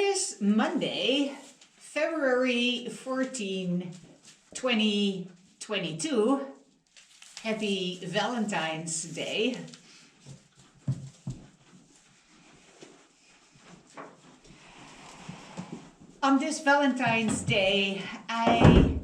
is Monday, February 14, 2022. Happy Valentine's Day. On this Valentine's Day, I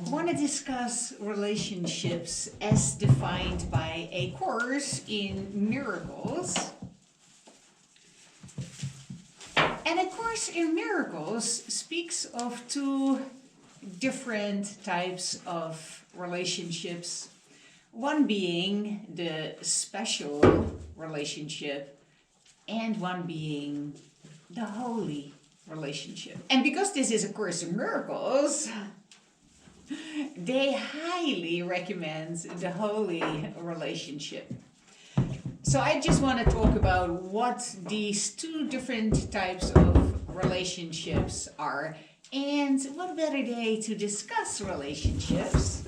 want to discuss relationships as defined by a course in miracles. And A Course in Miracles speaks of two different types of relationships. One being the special relationship, and one being the holy relationship. And because this is A Course in Miracles, they highly recommend the holy relationship. So I just want to talk about what these two different types of relationships are. And what better day to discuss relationships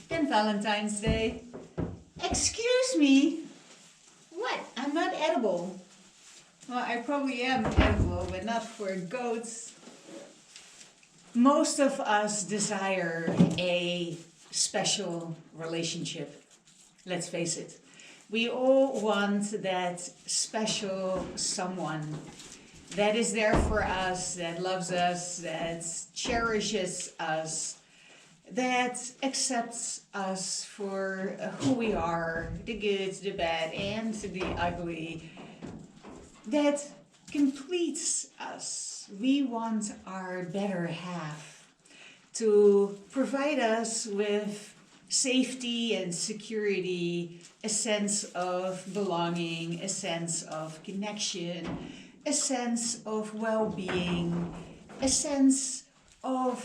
than Valentine's Day? Excuse me? What? I'm not edible. Well, I probably am edible, but not for goats. Most of us desire a special relationship. Let's face it. We all want that special someone that is there for us, that loves us, that cherishes us, that accepts us for who we are, the good, the bad, and the ugly, that completes us. We want our better half to provide us with safety and security, a sense of belonging, a sense of connection, a sense of well-being, a sense of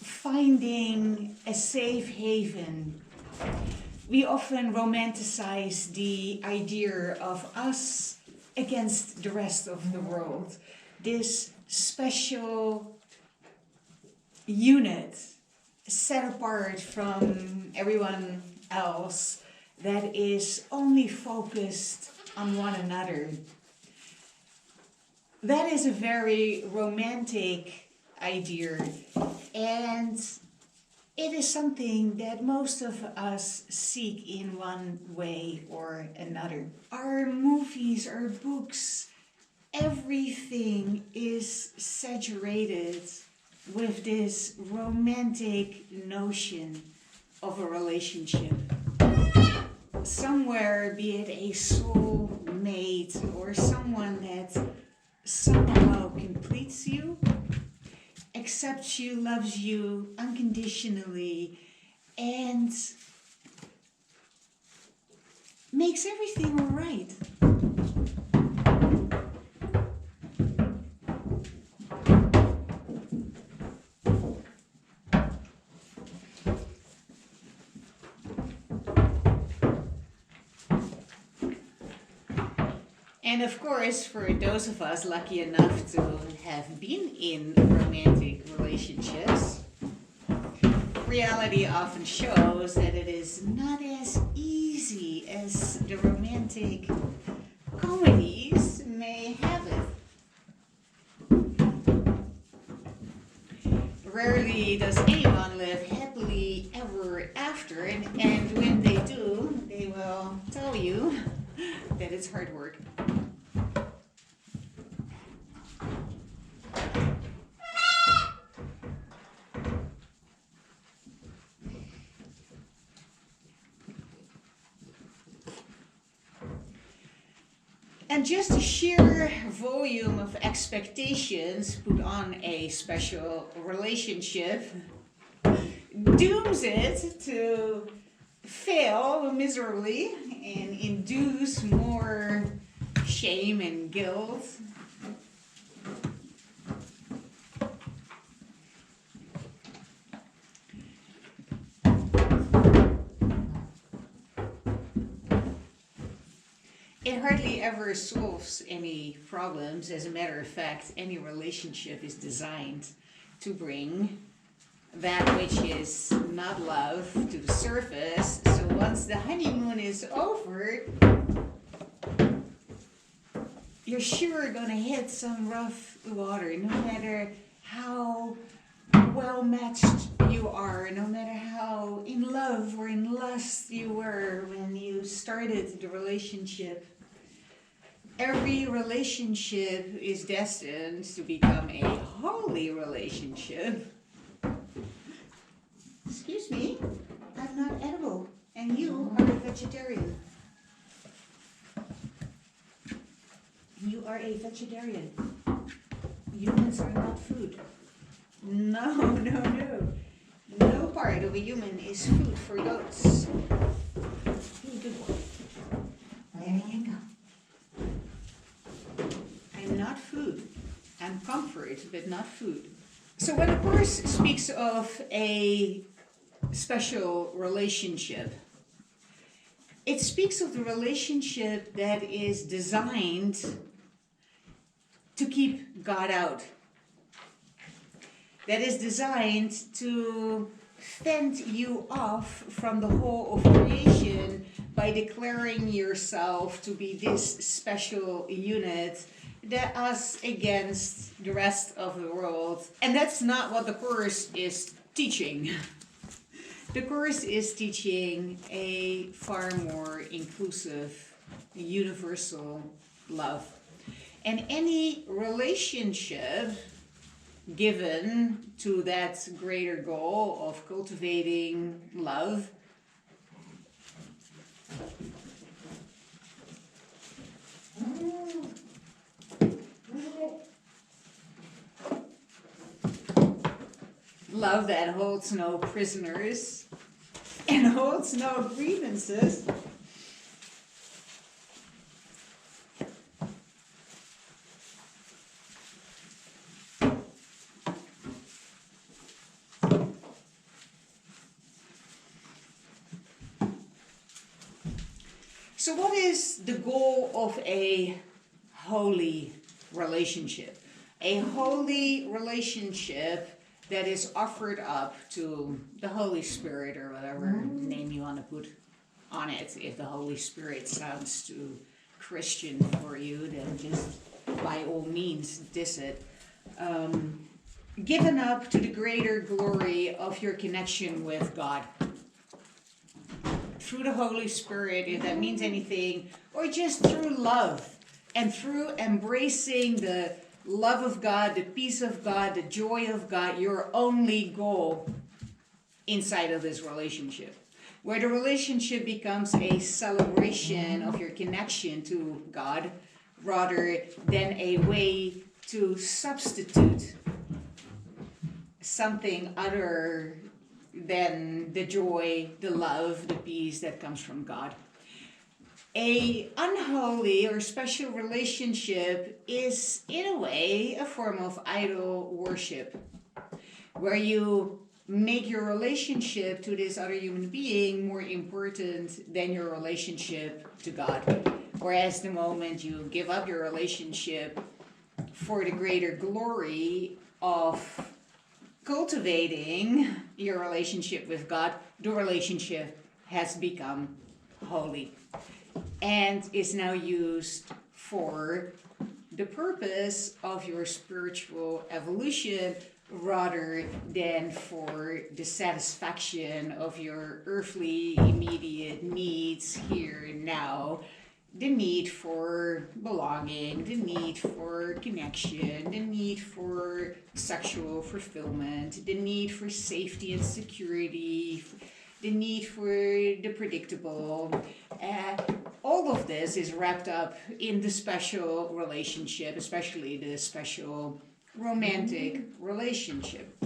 finding a safe haven. We often romanticize the idea of us against the rest of the world, this special unit set apart from everyone else that is only focused on one another. That is a very romantic idea, and it is something that most of us seek in one way or another. Our movies, our books, everything is saturated with this romantic notion of a relationship. Somewhere, be it a soul mate or someone that somehow completes you, accepts you, loves you unconditionally, and makes everything all right. And of course, for those of us lucky enough to have been in romantic relationships, reality often shows that it is not as easy as the romantic comedies may have it. Rarely does anyone live happily ever after, and when they do, they will tell you that it's hard work. And just the sheer volume of expectations put on a special relationship dooms it to fail miserably and induce more shame and guilt. It hardly ever solves any problems. As a matter of fact, any relationship is designed to bring that which is not love to the surface. So once the honeymoon is over, you're sure gonna hit some rough water, no matter how well matched you are, no matter how in love or in lust you were when you started the relationship. Every relationship is destined to become a holy relationship. Excuse me, I'm not edible, and you are a vegetarian. You are a vegetarian. Humans are not food. No, no, no. No part of a human is food for goats. Be a good boy. There you go. I'm not food. I'm comfort, but not food. So when a Course speaks of a special relationship, it speaks of the relationship that is designed to keep God out. That is designed to fend you off from the whole of creation by declaring yourself to be this special unit that us against the rest of the world. And that's not what the Course is teaching. The Course is teaching a far more inclusive, universal love. And any relationship given to that greater goal of cultivating love love that holds no prisoners and holds no grievances. So what is the goal of a holy relationship? A holy relationship that is offered up to the Holy Spirit, or whatever name you want to put on it. If the Holy Spirit sounds too Christian for you, then just by all means diss it. Given up to the greater glory of your connection with God. Through the Holy Spirit, if that means anything, or just through love and through embracing the love of God, the peace of God, the joy of God, your only goal inside of this relationship. Where the relationship becomes a celebration of your connection to God rather than a way to substitute something other than the joy, the love, the peace that comes from God. A unholy or special relationship is, in a way, a form of idol worship, where you make your relationship to this other human being more important than your relationship to God. Whereas the moment you give up your relationship for the greater glory of cultivating your relationship with God, the relationship has become holy and is now used for the purpose of your spiritual evolution rather than for the satisfaction of your earthly immediate needs here and now. The need for belonging, the need for connection, the need for sexual fulfillment, the need for safety and security, the need for the predictable. All of this is wrapped up in the special relationship, especially the special romantic relationship.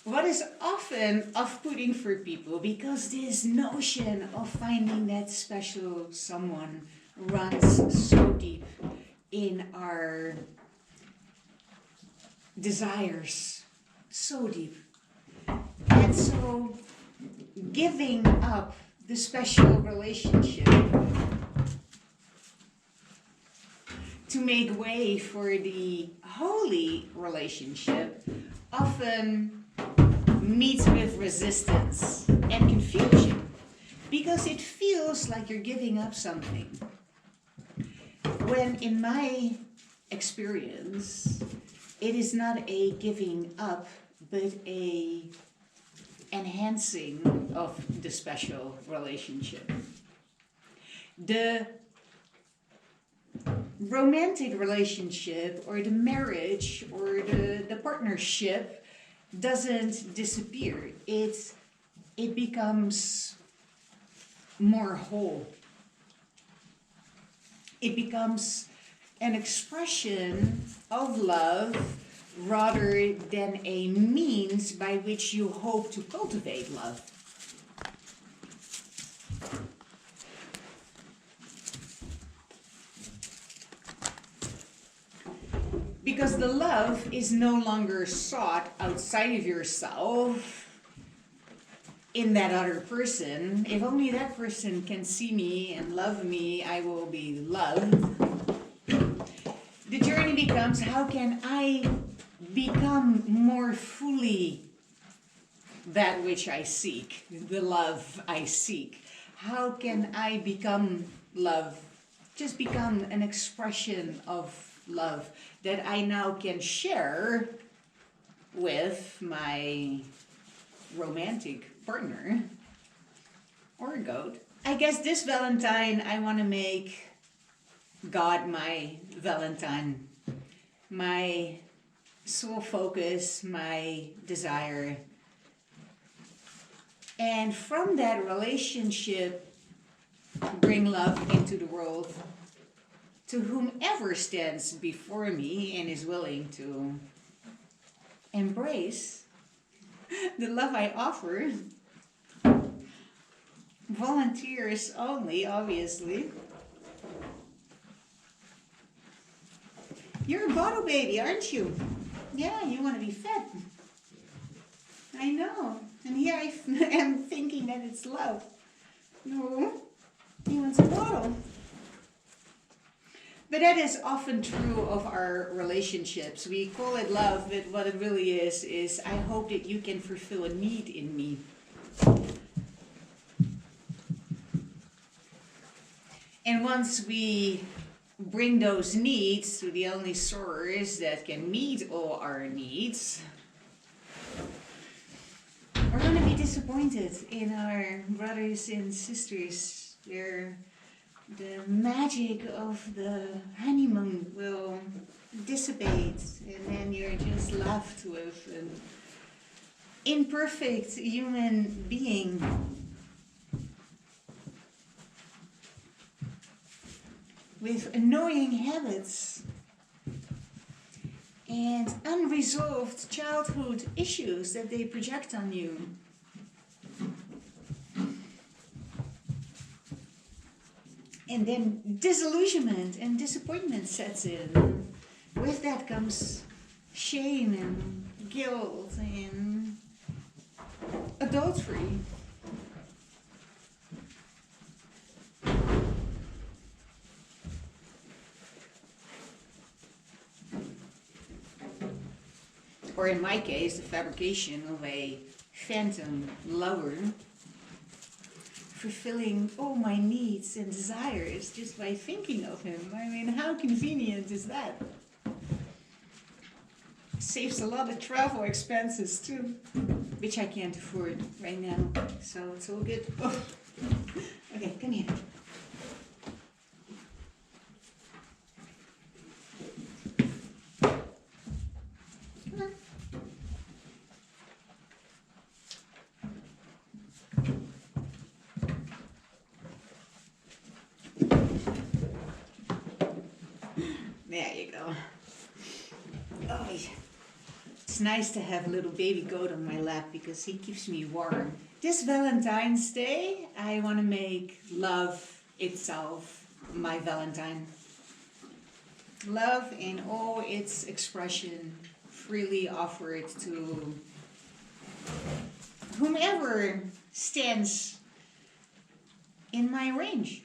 What is often off-putting for people, because this notion of finding that special someone runs so deep in our desires, so deep. And so giving up the special relationship to make way for the holy relationship often meets with resistance and confusion, because it feels like you're giving up something. When in my experience, it is not a giving up, but a enhancing of the special relationship. The romantic relationship or the marriage or the partnership doesn't disappear. It becomes more whole. It becomes an expression of love rather than a means by which you hope to cultivate love. Because the love is no longer sought outside of yourself in that other person. If only that person can see me and love me, I will be loved. The journey becomes, how can I become more fully that which I seek, the love I seek? How can I become love? Just become an expression of love that I now can share with my romantic partner or goat. I guess this Valentine I want to make God my Valentine, my sole focus, my desire. And from that relationship, bring love into the world to whomever stands before me and is willing to embrace the love I offer. Volunteers only, obviously. You're a bottle baby, aren't you? Yeah, you want to be fed. I know. And here I am thinking that it's love. No, he wants a bottle. But that is often true of our relationships. We call it love, but what it really is I hope that you can fulfill a need in me. And once we bring those needs to the only source that can meet all our needs, we're going to be disappointed in our brothers and sisters. The magic of the honeymoon will dissipate, and then you're just left with an imperfect human being. With annoying habits and unresolved childhood issues that they project on you. And then disillusionment and disappointment sets in. With that comes shame and guilt and adultery. Or in my case, the fabrication of a phantom lover, fulfilling all my needs and desires just by thinking of him. I mean, how convenient is that? Saves a lot of travel expenses too, which I can't afford right now, so it's all good. Oh. Okay, come here. Come on. There you go. Oh, yeah. It's nice to have a little baby goat on my lap because he keeps me warm. This Valentine's Day, I want to make love itself my Valentine. Love in all its expression, freely offered to whomever stands in my range.